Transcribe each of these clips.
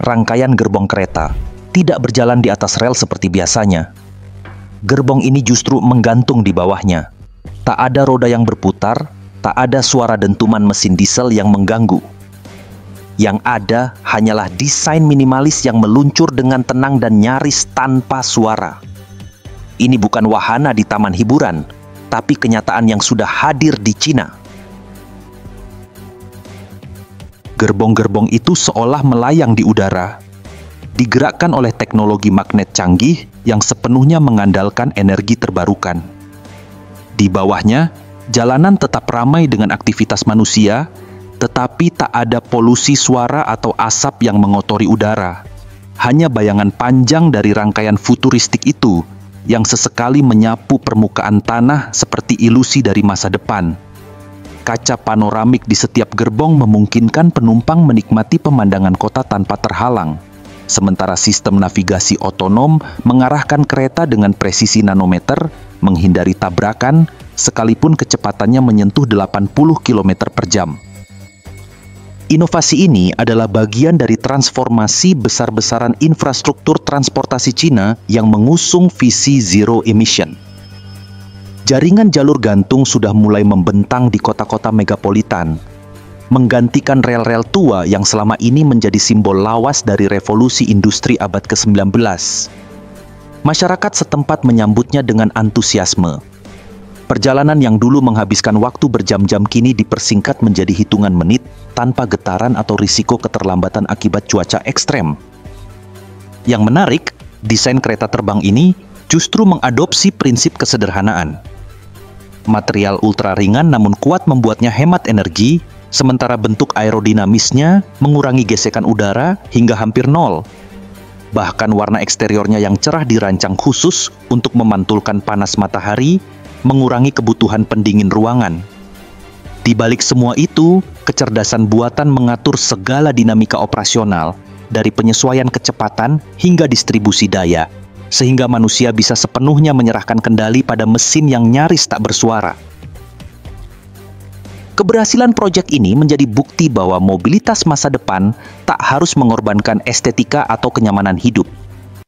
rangkaian gerbong kereta tidak berjalan di atas rel seperti biasanya. Gerbong ini justru menggantung di bawahnya. Tak ada roda yang berputar, tak ada suara dentuman mesin diesel yang mengganggu. Yang ada hanyalah desain minimalis yang meluncur dengan tenang dan nyaris tanpa suara. Ini bukan wahana di taman hiburan, tapi kenyataan yang sudah hadir di Cina. Gerbong-gerbong itu seolah melayang di udara, digerakkan oleh teknologi magnet canggih yang sepenuhnya mengandalkan energi terbarukan. Di bawahnya, jalanan tetap ramai dengan aktivitas manusia, tetapi tak ada polusi suara atau asap yang mengotori udara. Hanya bayangan panjang dari rangkaian futuristik itu yang sesekali menyapu permukaan tanah seperti ilusi dari masa depan. Kaca panoramik di setiap gerbong memungkinkan penumpang menikmati pemandangan kota tanpa terhalang. Sementara sistem navigasi otonom mengarahkan kereta dengan presisi nanometer, menghindari tabrakan, sekalipun kecepatannya menyentuh 80 km per jam. Inovasi ini adalah bagian dari transformasi besar-besaran infrastruktur transportasi Cina yang mengusung visi zero emission. Jaringan jalur gantung sudah mulai membentang di kota-kota megapolitan, menggantikan rel-rel tua yang selama ini menjadi simbol lawas dari revolusi industri abad ke-19. Masyarakat setempat menyambutnya dengan antusiasme. Perjalanan yang dulu menghabiskan waktu berjam-jam kini dipersingkat menjadi hitungan menit tanpa getaran atau risiko keterlambatan akibat cuaca ekstrem. Yang menarik, desain kereta terbang ini justru mengadopsi prinsip kesederhanaan. Material ultra ringan namun kuat membuatnya hemat energi, sementara bentuk aerodinamisnya mengurangi gesekan udara hingga hampir nol. Bahkan warna eksteriornya yang cerah dirancang khusus untuk memantulkan panas matahari, mengurangi kebutuhan pendingin ruangan. Di balik semua itu, kecerdasan buatan mengatur segala dinamika operasional, dari penyesuaian kecepatan hingga distribusi daya, sehingga manusia bisa sepenuhnya menyerahkan kendali pada mesin yang nyaris tak bersuara. Keberhasilan proyek ini menjadi bukti bahwa mobilitas masa depan tak harus mengorbankan estetika atau kenyamanan hidup.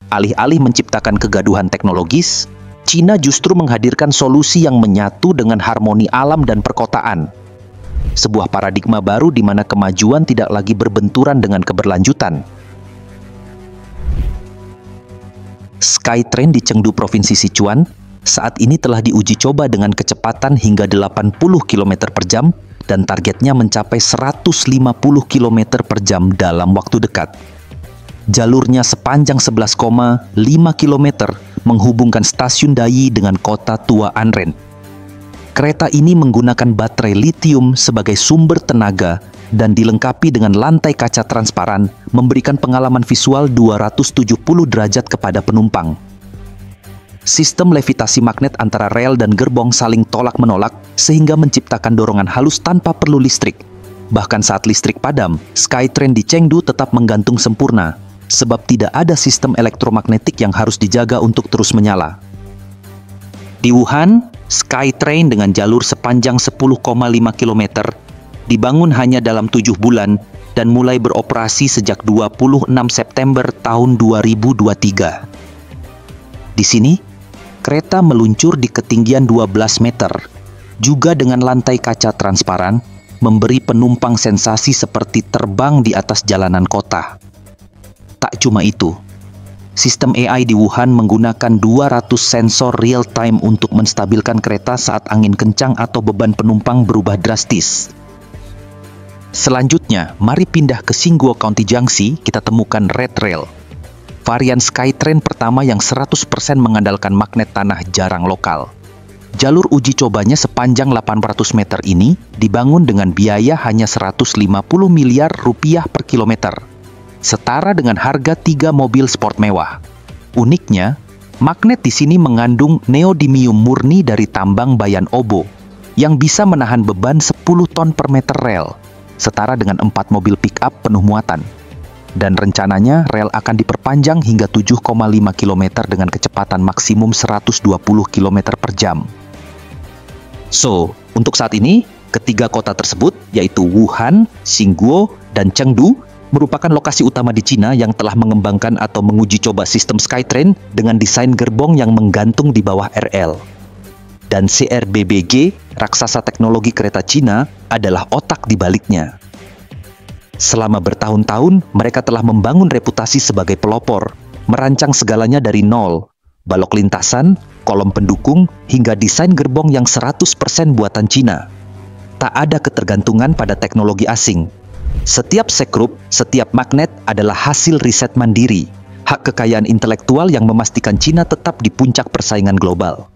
Alih-alih menciptakan kegaduhan teknologis, Cina justru menghadirkan solusi yang menyatu dengan harmoni alam dan perkotaan. Sebuah paradigma baru di mana kemajuan tidak lagi berbenturan dengan keberlanjutan. Skytrain di Chengdu, Provinsi Sichuan, saat ini telah diuji coba dengan kecepatan hingga 80 km per jam dan targetnya mencapai 150 km per jam dalam waktu dekat. Jalurnya sepanjang 11,5 km menghubungkan stasiun Dayi dengan kota tua Anren. Kereta ini menggunakan baterai litium sebagai sumber tenaga dan dilengkapi dengan lantai kaca transparan, memberikan pengalaman visual 270 derajat kepada penumpang. Sistem levitasi magnet antara rel dan gerbong saling tolak-menolak sehingga menciptakan dorongan halus tanpa perlu listrik. Bahkan saat listrik padam, Skytrain di Chengdu tetap menggantung sempurna, sebab tidak ada sistem elektromagnetik yang harus dijaga untuk terus menyala. Di Wuhan, Skytrain dengan jalur sepanjang 10,5 km dibangun hanya dalam 7 bulan dan mulai beroperasi sejak 26 September tahun 2023. Di sini, kereta meluncur di ketinggian 12 meter, juga dengan lantai kaca transparan, memberi penumpang sensasi seperti terbang di atas jalanan kota. Tak cuma itu, sistem AI di Wuhan menggunakan 200 sensor real-time untuk menstabilkan kereta saat angin kencang atau beban penumpang berubah drastis. Selanjutnya, mari pindah ke Xinguo County Jiangxi, kita temukan Red Rail. Varian Skytrain pertama yang 100% mengandalkan magnet tanah jarang lokal. Jalur uji cobanya sepanjang 800 meter ini dibangun dengan biaya hanya 150 miliar rupiah per kilometer, setara dengan harga 3 mobil sport mewah. Uniknya, magnet di sini mengandung neodymium murni dari tambang Bayan Obo, yang bisa menahan beban 10 ton per meter rel, setara dengan 4 mobil pick-up penuh muatan. Dan rencananya rel akan diperpanjang hingga 7,5 km dengan kecepatan maksimum 120 km per jam. So, untuk saat ini, ketiga kota tersebut, yaitu Wuhan, Xinguo, dan Chengdu, merupakan lokasi utama di Cina yang telah mengembangkan atau menguji coba sistem Skytrain dengan desain gerbong yang menggantung di bawah RL. Dan CRBBG, raksasa teknologi kereta Cina, adalah otak di baliknya. Selama bertahun-tahun, mereka telah membangun reputasi sebagai pelopor, merancang segalanya dari nol, balok lintasan, kolom pendukung, hingga desain gerbong yang 100% buatan Cina. Tak ada ketergantungan pada teknologi asing. Setiap sekrup, setiap magnet adalah hasil riset mandiri, hak kekayaan intelektual yang memastikan Cina tetap di puncak persaingan global.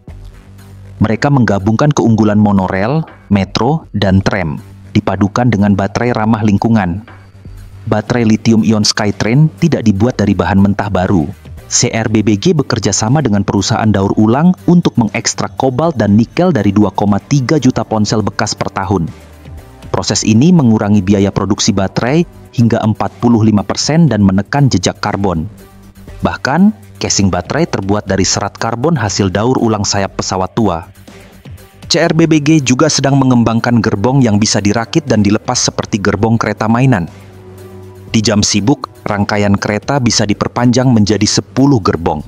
Mereka menggabungkan keunggulan monorel, metro, dan tram, dipadukan dengan baterai ramah lingkungan. Baterai lithium-ion Skytrain tidak dibuat dari bahan mentah baru. CRBBG bekerja sama dengan perusahaan daur ulang untuk mengekstrak kobalt dan nikel dari 2,3 juta ponsel bekas per tahun. Proses ini mengurangi biaya produksi baterai hingga 45% dan menekan jejak karbon. Bahkan, casing baterai terbuat dari serat karbon hasil daur ulang sayap pesawat tua. CRBBG juga sedang mengembangkan gerbong yang bisa dirakit dan dilepas seperti gerbong kereta mainan. Di jam sibuk, rangkaian kereta bisa diperpanjang menjadi 10 gerbong.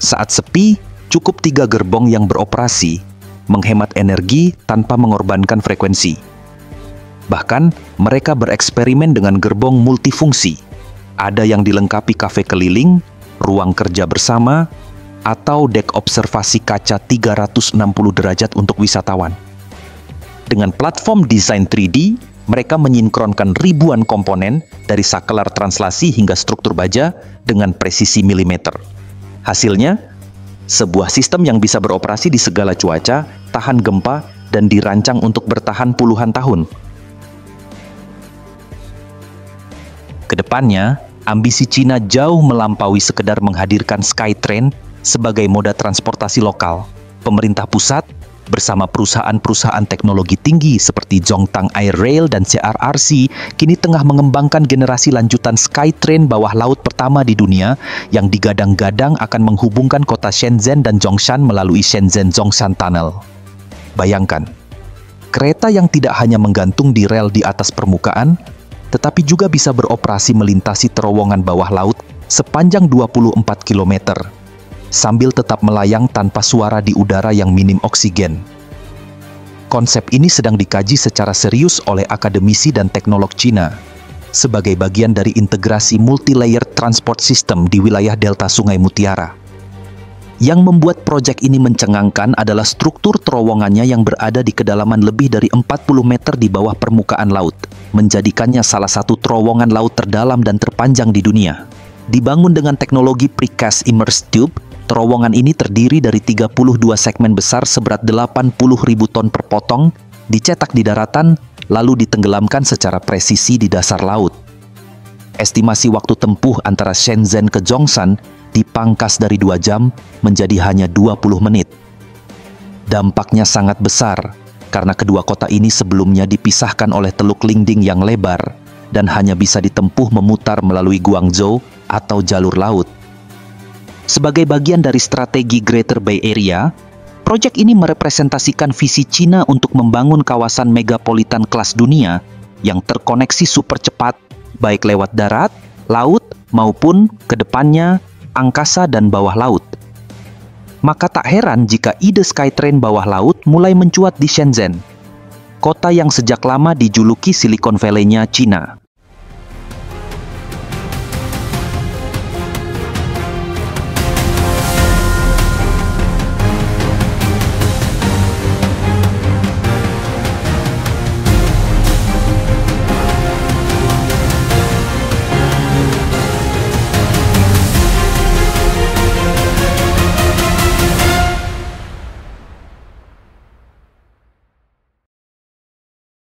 Saat sepi, cukup 3 gerbong yang beroperasi, menghemat energi tanpa mengorbankan frekuensi. Bahkan, mereka bereksperimen dengan gerbong multifungsi. Ada yang dilengkapi kafe keliling, ruang kerja bersama, atau dek observasi kaca 360 derajat untuk wisatawan. Dengan platform desain 3D, mereka menyinkronkan ribuan komponen dari sakelar translasi hingga struktur baja dengan presisi milimeter. Hasilnya, sebuah sistem yang bisa beroperasi di segala cuaca, tahan gempa, dan dirancang untuk bertahan puluhan tahun. Kedepannya, ambisi Cina jauh melampaui sekedar menghadirkan Skytrain sebagai moda transportasi lokal. Pemerintah pusat bersama perusahaan-perusahaan teknologi tinggi seperti Zhongtang Air Rail dan CRRC kini tengah mengembangkan generasi lanjutan Skytrain bawah laut pertama di dunia yang digadang-gadang akan menghubungkan kota Shenzhen dan Zhongshan melalui Shenzhen-Zhongshan Tunnel. Bayangkan, kereta yang tidak hanya menggantung di rel di atas permukaan, tetapi juga bisa beroperasi melintasi terowongan bawah laut sepanjang 24 km, sambil tetap melayang tanpa suara di udara yang minim oksigen. Konsep ini sedang dikaji secara serius oleh akademisi dan teknolog Cina, sebagai bagian dari integrasi multi-layer transport system di wilayah delta Sungai Mutiara. Yang membuat proyek ini mencengangkan adalah struktur terowongannya yang berada di kedalaman lebih dari 40 meter di bawah permukaan laut, menjadikannya salah satu terowongan laut terdalam dan terpanjang di dunia. Dibangun dengan teknologi precast immersed tube, terowongan ini terdiri dari 32 segmen besar seberat 80.000 ton per potong, dicetak di daratan, lalu ditenggelamkan secara presisi di dasar laut. Estimasi waktu tempuh antara Shenzhen ke Zhongshan dipangkas dari 2 jam menjadi hanya 20 menit. Dampaknya sangat besar, karena kedua kota ini sebelumnya dipisahkan oleh Teluk Lingding yang lebar dan hanya bisa ditempuh memutar melalui Guangzhou atau jalur laut. Sebagai bagian dari strategi Greater Bay Area, proyek ini merepresentasikan visi Cina untuk membangun kawasan megapolitan kelas dunia yang terkoneksi super cepat, baik lewat darat, laut, maupun ke depannya angkasa dan bawah laut. Maka tak heran jika ide Skytrain bawah laut mulai mencuat di Shenzhen, kota yang sejak lama dijuluki Silicon Valley-nya Cina.